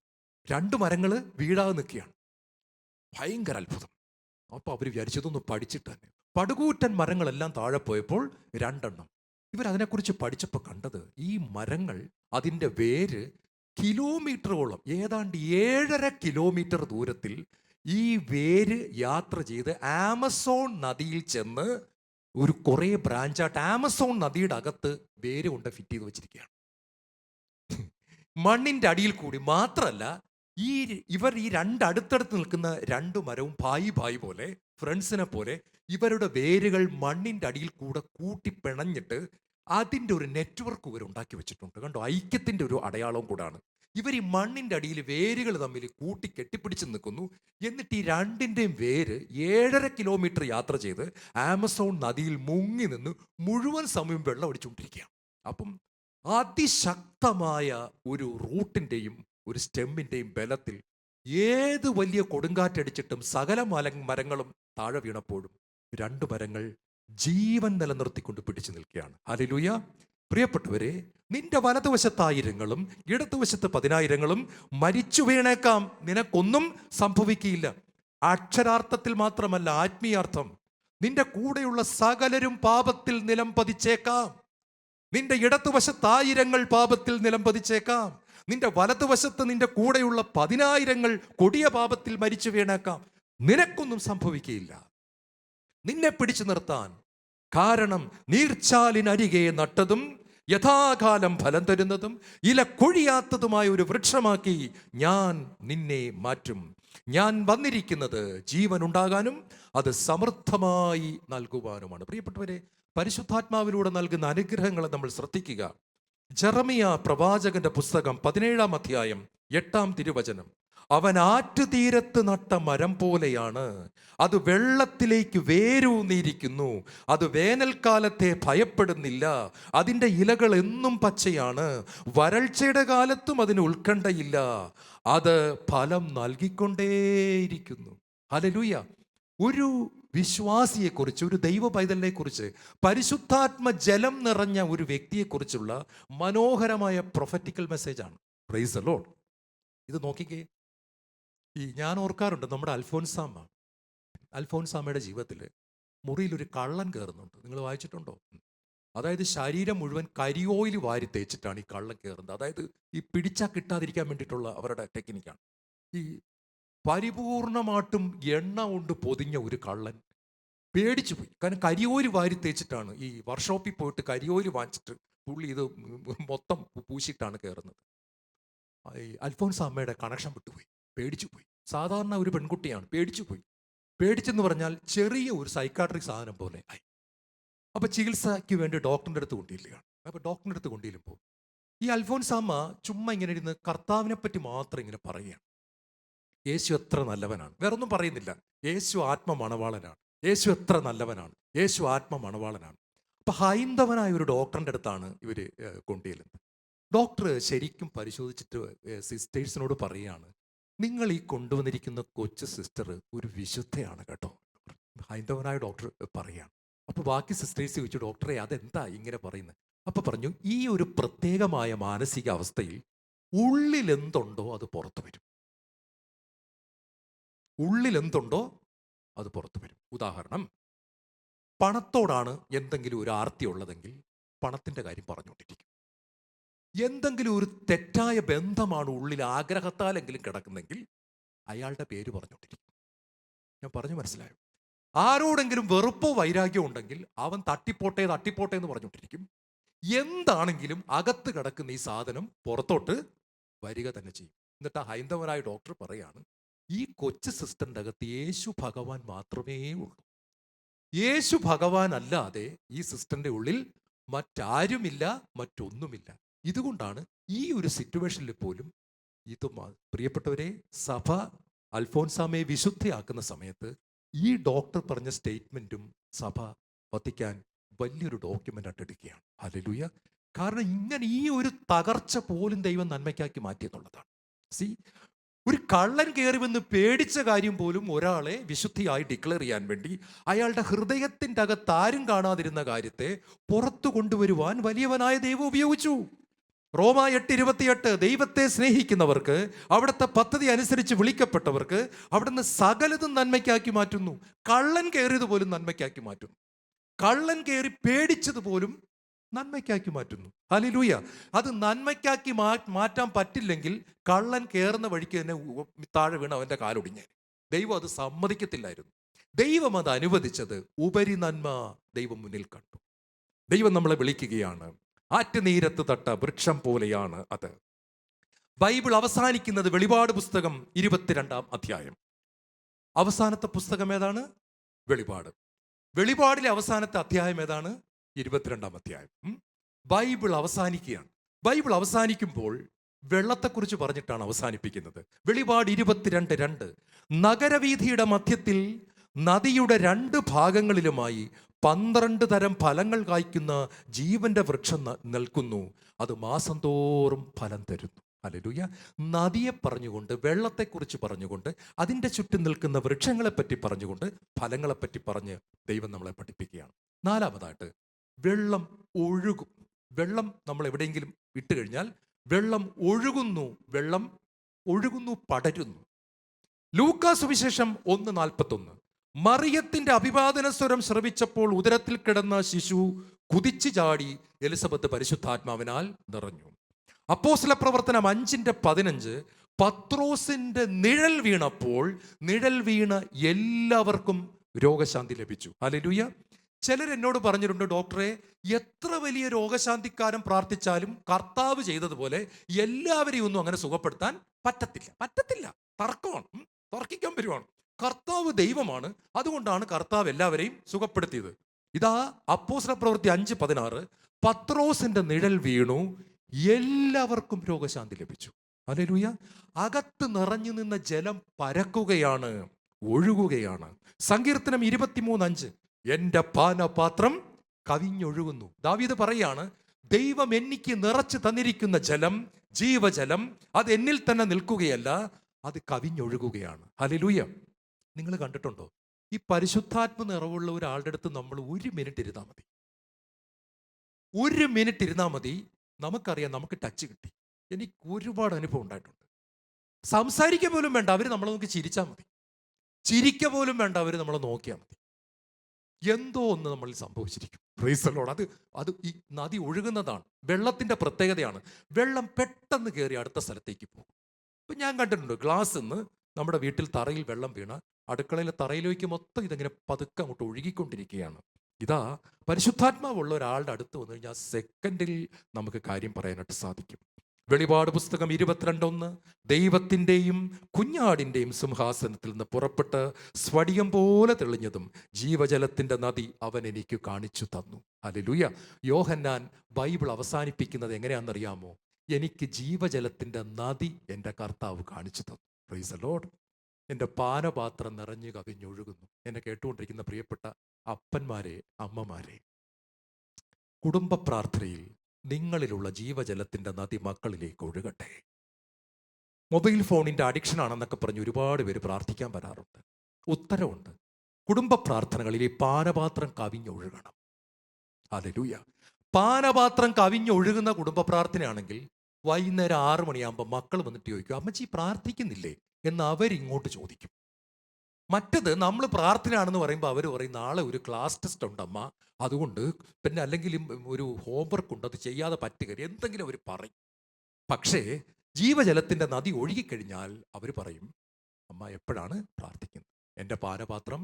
2 മരങ്ങൾ വീഴാതെ നിൽക്കുകയാണ്. ഭയങ്കര അത്ഭുതം. അപ്പോൾ അവർ വിചാരിച്ചതൊന്ന് പഠിച്ചിട്ട് തന്നെ. പടുകൂറ്റൻ മരങ്ങളെല്ലാം താഴെ പോയപ്പോൾ 2 ഇവരതിനെക്കുറിച്ച് പഠിച്ചപ്പോൾ കണ്ടത്, ഈ മരങ്ങൾ അതിൻ്റെ വേര് കിലോമീറ്ററോളം, ഏതാണ്ട് 7.5 കിലോമീറ്റർ ദൂരത്തിൽ ഈ വേര് യാത്ര ചെയ്ത് ആമസോൺ നദിയിൽ ചെന്ന് ഒരു കുറേ ബ്രാഞ്ചായിട്ട് ആമസോൺ നദിയുടെ അകത്ത് വേര് കൊണ്ട് ഫിറ്റ് ചെയ്ത് വെച്ചിരിക്കുകയാണ്. മണ്ണിന്റെ അടിയിൽ കൂടി. മാത്രമല്ല, ഇവർ ഈ അടുത്തടുത്ത് നിൽക്കുന്ന 2 മരവും ഭായി പോലെ, ഫ്രണ്ട്സിനെ പോലെ ഇവരുടെ വേരുകൾ മണ്ണിന്റെ അടിയിൽ കൂടെ കൂട്ടി പിണഞ്ഞിട്ട് അതിൻ്റെ ഒരു നെറ്റ്വർക്ക് ഇവർ ഉണ്ടാക്കി വെച്ചിട്ടുണ്ട്. കണ്ടോ, ഐക്യത്തിന്റെ ഒരു അടയാളവും കൂടാണ്. ഇവർ ഈ മണ്ണിന്റെ അടിയിൽ വേരുകൾ തമ്മിൽ കൂട്ടി കെട്ടിപ്പിടിച്ച് നിൽക്കുന്നു. എന്നിട്ട് ഈ രണ്ടിൻ്റെയും വേര് 7.5 കിലോമീറ്റർ യാത്ര ചെയ്ത് ആമസോൺ നദിയിൽ മുങ്ങി നിന്ന് മുഴുവൻ സമയം വെള്ളം അടിച്ചുകൊണ്ടിരിക്കുകയാണ്. അപ്പം അതിശക്തമായ ഒരു റൂട്ടിൻ്റെയും ഒരു സ്റ്റെമ്മിൻ്റെയും ബലത്തിൽ ഏത് വലിയ കൊടുങ്കാറ്റടിച്ചിട്ടും സകല മരങ്ങളും താഴെ വീണപ്പോഴും 2 മരങ്ങൾ ജീവൻ നിലനിർത്തിക്കൊണ്ട് പിടിച്ചു നിൽക്കുകയാണ്. ഹല്ലേലൂയ. പ്രിയപ്പെട്ടവരെ, നിന്റെ വലതുവശത്ത് 1000-ങ്ങളും ഇടതുവശത്ത് 10,000-ങ്ങളും മരിച്ചു വീണേക്കാം, നിനക്കൊന്നും സംഭവിക്കില്ല. അക്ഷരാർത്ഥത്തിൽ മാത്രമല്ല, ആത്മീയാർത്ഥം. നിന്റെ കൂടെയുള്ള സകലരും പാപത്തിൽ നിലം പതിച്ചേക്കാം. നിന്റെ ഇടതുവശത്ത് 1000-ങ്ങൾ പാപത്തിൽ നിലം പതിച്ചേക്കാം. നിന്റെ വലതുവശത്ത് നിന്റെ കൂടെയുള്ള 10,000-ങ്ങൾ കൊടിയ പാപത്തിൽ മരിച്ചു വീണേക്കാം. നിനക്കൊന്നും സംഭവിക്കുകയില്ല. നിന്നെ പിടിച്ചു നിർത്താൻ, കാരണം നീർച്ചാലിനരികെ നട്ടതും യഥാകാലം ഫലം തരുന്നതും ഇല കൊഴിയാത്തതുമായ ഒരു വൃക്ഷമാക്കി ഞാൻ നിന്നെ മാറ്റും. ഞാൻ വന്നിരിക്കുന്നത് ജീവൻ ഉണ്ടാകാനും അത് സമൃദ്ധമായി നൽകുവാനുമാണ്. പ്രിയപ്പെട്ടവരെ, പരിശുദ്ധാത്മാവിലൂടെ നൽകുന്ന അനുഗ്രഹങ്ങളെ നമ്മൾ ശ്രദ്ധിക്കുക. ജെറമിയ പ്രവാചകന്റെ പുസ്തകം 17-ാം അധ്യായം 8-ാം തിരുവചനം. അവൻ ആറ്റുതീരത്ത് നട്ട മരം പോലെയാണ്, അത് വെള്ളത്തിലേക്ക് വേരൂന്നിയിരിക്കുന്നു, അത് വേനൽക്കാലത്തെ ഭയപ്പെടുന്നില്ല, അതിൻ്റെ ഇലകൾ എന്നും പച്ചയാണ്, വരൾച്ചയുടെ കാലത്തും അതിന് ഉത്കണ്ഠയില്ല, അത് ഫലം നൽകിക്കൊണ്ടേയിരിക്കുന്നു. ഹല്ലേലൂയ. ഒരു വിശ്വാസിയെക്കുറിച്ച്, ഒരു ദൈവ പൈതലിനെ കുറിച്ച്, പരിശുദ്ധാത്മ ജലം നിറഞ്ഞ ഒരു വ്യക്തിയെക്കുറിച്ചുള്ള മനോഹരമായ പ്രൊഫറ്റിക്കൽ മെസ്സേജാണ്. Praise the Lord. ഇത് നോക്കിക്കേ. ഞാൻ ഓർക്കാറുണ്ട്, നമ്മുടെ അൽഫോൻസാമ്മയുടെ ജീവിതത്തിൽ മുറിയിലൊരു കള്ളൻ കയറുന്നുണ്ട്. നിങ്ങൾ വായിച്ചിട്ടുണ്ടോ? അതായത് ശരീരം മുഴുവൻ കരിയോയിൽ വാരി തേച്ചിട്ടാണ് ഈ കള്ളൻ കയറുന്നത്. അതായത് ഈ പിടിച്ചാൽ കിട്ടാതിരിക്കാൻ വേണ്ടിയിട്ടുള്ള അവരുടെ ടെക്നിക്കാണ്. ഈ പരിപൂർണമായിട്ടും എണ്ണ കൊണ്ട് പൊതിഞ്ഞ ഒരു കള്ളൻ പേടിച്ചു പോയി. കാരണം കരിയോയിൽ വാരി തേച്ചിട്ടാണ്, ഈ വർക്ക്ഷോപ്പിൽ പോയിട്ട് കരിയോയിൽ വാങ്ങിച്ചിട്ട് പുള്ളി ഇത് മൊത്തം പൂശിയിട്ടാണ് കയറുന്നത്. ഈ അൽഫോൻസാമ്മയുടെ കണക്ഷൻ വിട്ടുപോയി, പേടിച്ചു പോയി. സാധാരണ ഒരു പെൺകുട്ടിയാണ്, പേടിച്ചു പോയി. പേടിച്ചെന്ന് പറഞ്ഞാൽ ചെറിയ ഒരു സൈക്കാട്രിക് സാധനം പോലെ ആയി. അപ്പൊ ചികിത്സയ്ക്ക് വേണ്ടി ഡോക്ടറിൻ്റെ അടുത്ത് കൊണ്ടിരിക്കുകയാണ്. അപ്പൊ ഡോക്ടറിൻ്റെ അടുത്ത് കൊണ്ടിരുമ്പോൾ ഈ അൽഫോൻസാമ്മ ചുമ്മാ ഇങ്ങനെ ഇരുന്ന് കർത്താവിനെ പറ്റി മാത്രം ഇങ്ങനെ പറയുകയാണ്. യേശു എത്ര നല്ലവനാണ്, വേറൊന്നും പറയുന്നില്ല. യേശു ആത്മമണവാളനാണ്, യേശു എത്ര നല്ലവനാണ്, യേശു ആത്മമണവാളനാണ്. അപ്പൊ ഹൈന്ദവനായ ഒരു ഡോക്ടറിൻ്റെ അടുത്താണ് ഇവര് കൊണ്ടുചെല്ലുന്നത്. ഡോക്ടർ ശരിക്കും പരിശോധിച്ചിട്ട് സിസ്റ്റേഴ്സിനോട് പറയുകയാണ്, നിങ്ങൾ ഈ കൊണ്ടുവന്നിരിക്കുന്ന കൊച്ചു സിസ്റ്റർ ഒരു വിശുദ്ധയാണ് കേട്ടോ. ഹൈന്ദവനായ ഡോക്ടർ പറയുകയാണ്. അപ്പോൾ ബാക്കി സിസ്റ്റേഴ്സ് ചോദിച്ചു, ഡോക്ടറെ അതെന്താ ഇങ്ങനെ പറയുന്നത്? അപ്പോൾ പറഞ്ഞു, ഈ ഒരു പ്രത്യേകമായ മാനസിക അവസ്ഥയിൽ ഉള്ളിൽ എന്തുണ്ടോ അത് പുറത്തു വരും. ഉള്ളിൽ എന്തുണ്ടോ അത് പുറത്തു വരും. ഉദാഹരണം, പണത്തോടാണ് എന്തെങ്കിലും ഒരു ആർത്തി ഉള്ളതെങ്കിൽ പണത്തിൻ്റെ കാര്യം പറഞ്ഞുകൊണ്ടിരിക്കും. എന്തെങ്കിലും ഒരു തെറ്റായ ബന്ധമാണ് ഉള്ളിൽ ആഗ്രഹത്താലെങ്കിലും കിടക്കുന്നെങ്കിൽ അയാളുടെ പേര് പറഞ്ഞുകൊണ്ടിരിക്കും. ഞാൻ പറഞ്ഞു മനസ്സിലായോ? ആരോടെങ്കിലും വെറുപ്പോ വൈരാഗ്യമോ ഉണ്ടെങ്കിൽ അവൻ തട്ടിപ്പോട്ടെ എന്ന് പറഞ്ഞുകൊണ്ടിരിക്കും. എന്താണെങ്കിലും അകത്ത് കിടക്കുന്ന ഈ സാധനം പുറത്തോട്ട് വരിക തന്നെ ചെയ്യും. എന്നിട്ട് ആ ഹൈന്ദവനായ ഡോക്ടർ പറയാണ്, ഈ കൊച്ചു സിസ്റ്ററിൻ്റെ അകത്ത് യേശു ഭഗവാൻ മാത്രമേ ഉള്ളൂ. യേശു ഭഗവാൻ അല്ലാതെ ഈ സിസ്റ്ററിൻ്റെ ഉള്ളിൽ മറ്റാരുമില്ല, മറ്റൊന്നുമില്ല. ഇതുകൊണ്ടാണ് ഈ ഒരു സിറ്റുവേഷനിൽ പോലും പ്രിയപ്പെട്ടവരെ, സഭ അൽഫോൻസാമയെ വിശുദ്ധയാക്കുന്ന സമയത്ത് ഈ ഡോക്ടർ പറഞ്ഞ സ്റ്റേറ്റ്മെന്റും സഭ വത്തിക്കാൻ വലിയൊരു ഡോക്യുമെന്റ് ആയിട്ട് എടുക്കുകയാണ്. ഹല്ലേലൂയ. കാരണം ഇങ്ങനെ ഈ ഒരു തകർച്ച പോലും ദൈവം നന്മയ്ക്കാക്കി മാറ്റിയെന്നുള്ളതാണ്. ഒരു കള്ളൻ കയറി വന്ന് പേടിച്ച കാര്യം പോലും ഒരാളെ വിശുദ്ധിയായി ഡിക്ലെയർ ചെയ്യാൻ വേണ്ടി അയാളുടെ ഹൃദയത്തിൻ്റെ അകത്ത് ആരും കാണാതിരുന്ന കാര്യത്തെ പുറത്തു കൊണ്ടുവരുവാൻ വലിയവനായ ദൈവം ഉപയോഗിച്ചു. റോമ 8:28, ദൈവത്തെ സ്നേഹിക്കുന്നവർക്ക്, അവിടുത്തെ പദ്ധതി അനുസരിച്ച് വിളിക്കപ്പെട്ടവർക്ക് അവിടുന്ന് സകലതും നന്മയ്ക്കാക്കി മാറ്റുന്നു. കള്ളൻ കയറിയത് പോലും നന്മയ്ക്കാക്കി മാറ്റുന്നു. കള്ളൻ കയറി പേടിച്ചത് പോലും നന്മയ്ക്കാക്കി മാറ്റുന്നു. ഹല്ലേലൂയ. അത് നന്മയ്ക്കാക്കി മാറ്റാൻ പറ്റില്ലെങ്കിൽ കള്ളൻ കയറുന്ന വഴിക്ക് തന്നെ താഴെ വീണ് അവൻ്റെ കാലൊടിഞ്ഞേ. ദൈവം അത് സമ്മതിക്കത്തില്ലായിരുന്നു. ദൈവം അത് അനുവദിച്ചത് ഉപരി നന്മ ദൈവം മുന്നിൽ കണ്ടു. ദൈവം നമ്മളെ വിളിക്കുകയാണ്. ആറ്റുനീരത്ത് തട്ട വൃക്ഷം പോലെയാണ് അത്. ബൈബിൾ അവസാനിക്കുന്നത് വെളിപാട് പുസ്തകം 22-ാം അധ്യായം. അവസാനത്തെ പുസ്തകം ഏതാണ്? വെളിപാട്. വെളിപാടിലെ അവസാനത്തെ അധ്യായം ഏതാണ്? 22-ാം അധ്യായം. ബൈബിൾ അവസാനിക്കുകയാണ്. ബൈബിൾ അവസാനിക്കുമ്പോൾ വെള്ളത്തെക്കുറിച്ച് പറഞ്ഞിട്ടാണ് അവസാനിപ്പിക്കുന്നത്. വെളിപാട് 22:2 നഗരവീഥിയുടെ മധ്യത്തിൽ നദിയുടെ 2 ഭാഗങ്ങളിലുമായി 12 തരം ഫലങ്ങൾ കായ്ക്കുന്ന ജീവന്റെ വൃക്ഷം നിൽക്കുന്നു. അത് മാസം തോറും ഫലം തരുന്നു. ഹല്ലേലൂയ. നദിയെ പറഞ്ഞുകൊണ്ട്, വെള്ളത്തെക്കുറിച്ച് പറഞ്ഞുകൊണ്ട്, അതിൻ്റെ ചുറ്റും നിൽക്കുന്ന വൃക്ഷങ്ങളെപ്പറ്റി പറഞ്ഞുകൊണ്ട്, ഫലങ്ങളെപ്പറ്റി പറഞ്ഞ് ദൈവം നമ്മളെ പഠിപ്പിക്കുകയാണ്. 4-മതായിട്ട് വെള്ളം ഒഴുകും. വെള്ളം നമ്മൾ എവിടെയെങ്കിലും ഇട്ട് കഴിഞ്ഞാൽ വെള്ളം ഒഴുകുന്നു. വെള്ളം ഒഴുകുന്നു, പടരുന്നു. ലൂക്കാ സുവിശേഷം 1:41 മറിയത്തിന്റെ അഭിവാദന സ്വരം ശ്രവിച്ചപ്പോൾ ഉദരത്തിൽ കിടന്ന ശിശു കുതിച്ചു ചാടി എലിസബത്ത് പരിശുദ്ധാത്മാവിനാൽ നിറഞ്ഞു. അപ്പോസ്തല പ്രവർത്തനം 5:15 പത്രോസിന്റെ നിഴൽ വീണപ്പോൾ നിഴൽ വീണ എല്ലാവർക്കും രോഗശാന്തി ലഭിച്ചു. ഹല്ലേലൂയ. ചിലർ എന്നോട് പറഞ്ഞിട്ടുണ്ട്, ഡോക്ടറെ, എത്ര വലിയ രോഗശാന്തിക്കാരൻ പ്രാർത്ഥിച്ചാലും കർത്താവ് ചെയ്തതുപോലെ എല്ലാവരെയും ഒന്നും അങ്ങനെ സുഖപ്പെടുത്താൻ പറ്റത്തില്ല. തർക്കിക്കാൻ വരുവാണ്. കർത്താവ് ദൈവമാണ്. അതുകൊണ്ടാണ് കർത്താവ് എല്ലാവരെയും സുഖപ്പെടുത്തിയത്. ഇതാ അപ്പോസ്തല പ്രവൃത്തി 5:16 പത്രോസിന്റെ നിഴൽ വീണു, എല്ലാവർക്കും രോഗശാന്തി ലഭിച്ചു. ഹല്ലേലൂയ. അകത്ത് നിറഞ്ഞു നിന്ന ജലം പരക്കുകയാണ്, ഒഴുകുകയാണ്. സങ്കീർത്തനം 23:5 എന്റെ പാനപാത്രം കവിഞ്ഞൊഴുകുന്നു. ദാവീദ് പറയാണ്, ദൈവം എനിക്ക് നിറച്ചു തന്നിരിക്കുന്ന ജലം, ജീവജലം, അത് എന്നിൽ തന്നെ നിൽക്കുകയല്ല, അത് കവിഞ്ഞൊഴുകുകയാണ്. ഹല്ലേലൂയ. നിങ്ങൾ കണ്ടിട്ടുണ്ടോ, ഈ പരിശുദ്ധാത്മ നിറവുള്ള ഒരാളുടെ അടുത്ത് നമ്മൾ 1 മിനിറ്റ് ഇരുന്നാൽ മതി. 1 മിനിറ്റ് ഇരുന്നാൽ മതി. നമുക്കറിയാം, നമുക്ക് ടച്ച് കിട്ടി. എനിക്ക് ഒരുപാട് അനുഭവം ഉണ്ടായിട്ടുണ്ട്. സംസാരിക്കുക പോലും വേണ്ട, അവർ നമ്മളെ നോക്കി ചിരിച്ചാൽ മതി. ചിരിക്കുക പോലും വേണ്ട, അവർ നമ്മളെ നോക്കിയാൽ മതി. എന്തോ ഒന്ന് നമ്മളിൽ സംഭവിച്ചിരിക്കും. Praise the Lord. അത് ഈ നദി ഒഴുകുന്നതാണ്. വെള്ളത്തിന്റെ പ്രത്യേകതയാണ്. വെള്ളം പെട്ടെന്ന് കയറി അടുത്ത സ്ഥലത്തേക്ക് പോകും. ഇപ്പം ഞാൻ കണ്ടിട്ടുണ്ട്, ഗ്ലാസ്സിൽ നിന്ന് നമ്മുടെ വീട്ടിൽ തറയിൽ വെള്ളം വീണ അടുക്കളയിലെ തറയിലേക്ക് മൊത്തം ഇതെങ്ങനെ പതുക്കെ അങ്ങോട്ട് ഒഴുകിക്കൊണ്ടിരിക്കുകയാണ്. ഇതാ പരിശുദ്ധാത്മാവുള്ള ഒരാളുടെ അടുത്ത് വന്നു കഴിഞ്ഞാൽ സെക്കൻഡിൽ നമുക്ക് കാര്യം പറയാനായിട്ട് സാധിക്കും. വെളിപാട് പുസ്തകം 22:1 ദൈവത്തിൻ്റെയും കുഞ്ഞാടിൻ്റെയും സിംഹാസനത്തിൽ നിന്ന് പുറപ്പെട്ട് സ്വടികം പോലെ തെളിഞ്ഞതും ജീവജലത്തിൻ്റെ നദി അവൻ എനിക്ക് കാണിച്ചു തന്നു. ഹല്ലേലൂയ. യോഹന്നാൻ ബൈബിൾ അവസാനിപ്പിക്കുന്നത് എങ്ങനെയാണെന്നറിയാമോ? എനിക്ക് ജീവജലത്തിൻ്റെ നദി എൻ്റെ കർത്താവ് കാണിച്ചു തന്നു. Praise the Lord. എൻ്റെ പാനപാത്രം നിറഞ്ഞു കവിഞ്ഞൊഴുകുന്നു. എന്നെ കേട്ടുകൊണ്ടിരിക്കുന്ന പ്രിയപ്പെട്ട അപ്പന്മാരെ, അമ്മമാരെ, കുടുംബ പ്രാർത്ഥനയിൽ നിങ്ങളിലുള്ള ജീവജലത്തിൻ്റെ നദി മക്കളിലേക്ക് ഒഴുകട്ടെ. മൊബൈൽ ഫോണിൻ്റെ അഡിക്ഷൻ ആണെന്നൊക്കെ പറഞ്ഞ് ഒരുപാട് പേര് പ്രാർത്ഥിക്കാൻ വരാറുണ്ട്. ഉത്തരവുണ്ട്. കുടുംബ പ്രാർത്ഥനകളിൽ ഈ പാനപാത്രം കവിഞ്ഞൊഴുകണം. ഹല്ലേലൂയ. പാനപാത്രം കവിഞ്ഞൊഴുകുന്ന കുടുംബ പ്രാർത്ഥനയാണെങ്കിൽ വൈകുന്നേരം 6 മണിയാകുമ്പോൾ മക്കൾ വന്നിട്ട് ചോദിക്കും, അമ്മച്ചി പ്രാർത്ഥിക്കുന്നില്ലേ എന്ന് അവരിങ്ങോട്ട് ചോദിക്കും. മറ്റത് നമ്മൾ പ്രാർത്ഥനയാണെന്ന് പറയുമ്പോൾ അവർ പറയും, നാളെ ഒരു ക്ലാസ് ടെസ്റ്റ് ഉണ്ടമ്മ, അതുകൊണ്ട് പിന്നെ അല്ലെങ്കിൽ ഒരു ഹോംവർക്ക് ഉണ്ട്, അത് ചെയ്യാതെ പറ്റുക, എന്തെങ്കിലും അവർ പറയും. പക്ഷേ ജീവജലത്തിൻ്റെ നദി ഒഴുകിക്കഴിഞ്ഞാൽ അവർ പറയും, അമ്മ എപ്പോഴാണ് പ്രാർത്ഥിക്കുന്നത്? എൻ്റെ പാനപാത്രം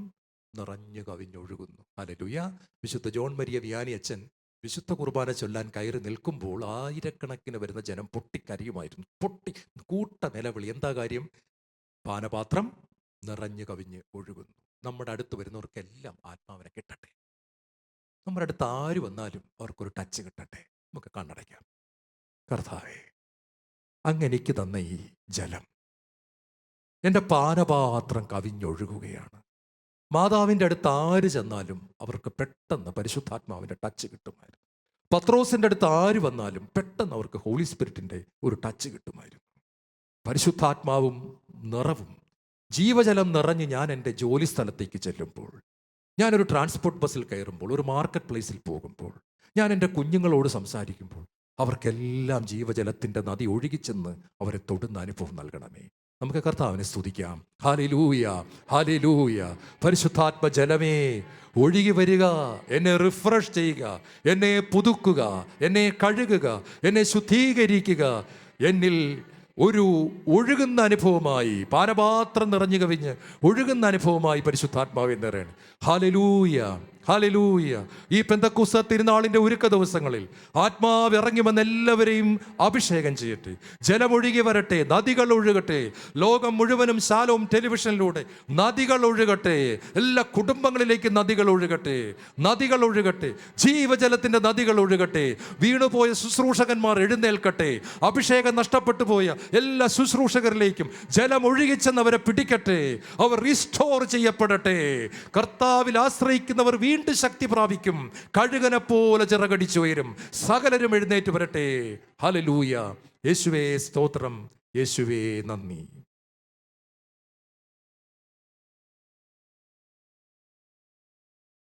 നിറഞ്ഞു കവിഞ്ഞൊഴുകുന്നു. ഹല്ലേലൂയ. വിശുദ്ധ ജോൺ മരിയ വിയാനി അച്ഛൻ വിശുദ്ധ കുർബാന ചൊല്ലാൻ കയറി നിൽക്കുമ്പോൾ ആയിരക്കണക്കിന് വരുന്ന ജനം പൊട്ടിക്കരയുമായിരുന്നു. കൂട്ട നിലവിളി. എന്താ കാര്യം? പാനപാത്രം നിറഞ്ഞു കവിഞ്ഞ് ഒഴുകുന്നു. നമ്മുടെ അടുത്ത് വരുന്നവർക്കെല്ലാം ആത്മാവിനെ കിട്ടട്ടെ. നമ്മുടെ അടുത്ത് ആര് വന്നാലും അവർക്കൊരു ടച്ച് കിട്ടട്ടെ. നമുക്ക് കണ്ണടയ്ക്കാം. കർത്താവേ, അങ്ങെനിക്ക് തന്ന ഈ ജലം എൻ്റെ പാനപാത്രം കവിഞ്ഞൊഴുകുകയാണ്. മാതാവിൻ്റെ അടുത്ത് ആര് ചെന്നാലും അവർക്ക് പെട്ടെന്ന് പരിശുദ്ധാത്മാവിൻ്റെ ടച്ച് കിട്ടുമായിരുന്നു. പത്രോസിൻ്റെ അടുത്ത് ആര് വന്നാലും പെട്ടെന്ന് അവർക്ക് ഹോളി സ്പിരിറ്റിൻ്റെ ഒരു ടച്ച് കിട്ടുമായിരുന്നു. പരിശുദ്ധാത്മാവും നിറവും ജീവജലം നിറഞ്ഞ് ഞാൻ എൻ്റെ ജോലി സ്ഥലത്തേക്ക് ചെല്ലുമ്പോൾ, ഞാനൊരു ട്രാൻസ്പോർട്ട് ബസ്സിൽ കയറുമ്പോൾ, ഒരു മാർക്കറ്റ് പ്ലേസിൽ പോകുമ്പോൾ, ഞാൻ എൻ്റെ കുഞ്ഞുങ്ങളോട് സംസാരിക്കുമ്പോൾ അവർക്കെല്ലാം ജീവജലത്തിൻ്റെ നദി ഒഴുകിച്ചെന്ന് അവരെ തൊടുന്ന അനുഭവം നൽകണമേ. നമുക്ക് കർത്താവിനെ സ്തുതിക്കാം. Hallelujah, hallelujah. പരിശുദ്ധാത്മ ജലമേ ഒഴുകി വരിക, എന്നെ റിഫ്രഷ് ചെയ്യുക, എന്നെ പുതുക്കുക, എന്നെ കഴുകുക, എന്നെ ശുദ്ധീകരിക്കുക. എന്നിൽ ഒരു ഒഴുകുന്ന അനുഭവമായി, പാനപാത്രം നിറഞ്ഞു കവിഞ്ഞ് ഒഴുകുന്ന അനുഭവമായി പരിശുദ്ധാത്മാവെ നിറയണം. Hallelujah, hallelujah. ഈ പെന്തക്കോസ്ത് തിരുനാളിൻ്റെ ഒരുക്ക ദിവസങ്ങളിൽ ആത്മാവ് ഇറങ്ങി വന്ന് എല്ലാവരെയും അഭിഷേകം ചെയ്യട്ടെ. ജലമൊഴുകി വരട്ടെ, നദികൾ ഒഴുകട്ടെ. ലോകം മുഴുവനും ശാലോം ടെലിവിഷനിലൂടെ നദികൾ ഒഴുകട്ടെ. എല്ലാ കുടുംബങ്ങളിലേക്ക് നദികൾ ഒഴുകട്ടെ, നദികൾ ഒഴുകട്ടെ. ജീവജലത്തിൻ്റെ നദികൾ ഒഴുകട്ടെ. വീണുപോയ ശുശ്രൂഷകന്മാർ എഴുന്നേൽക്കട്ടെ. അഭിഷേകം നഷ്ടപ്പെട്ടു പോയ എല്ലാ ശുശ്രൂഷകരിലേക്കും ജലം ഒഴുകിച്ചെന്നവരെ പിടിക്കട്ടെ. അവർ റീസ്റ്റോർ ചെയ്യപ്പെടട്ടെ. കർത്താവിൽ ആശ്രയിക്കുന്നവർ വീണ്ടും ശക്തി പ്രാപിക്കും. കഴുകനെ പോലെ ചിറകടിച്ചുയരും. സകലരും എഴുന്നേറ്റ് വരട്ടെ. ഹല്ലേലൂയ. യേശുവേ സ്തോത്രം, യേശുവേ നന്ദി.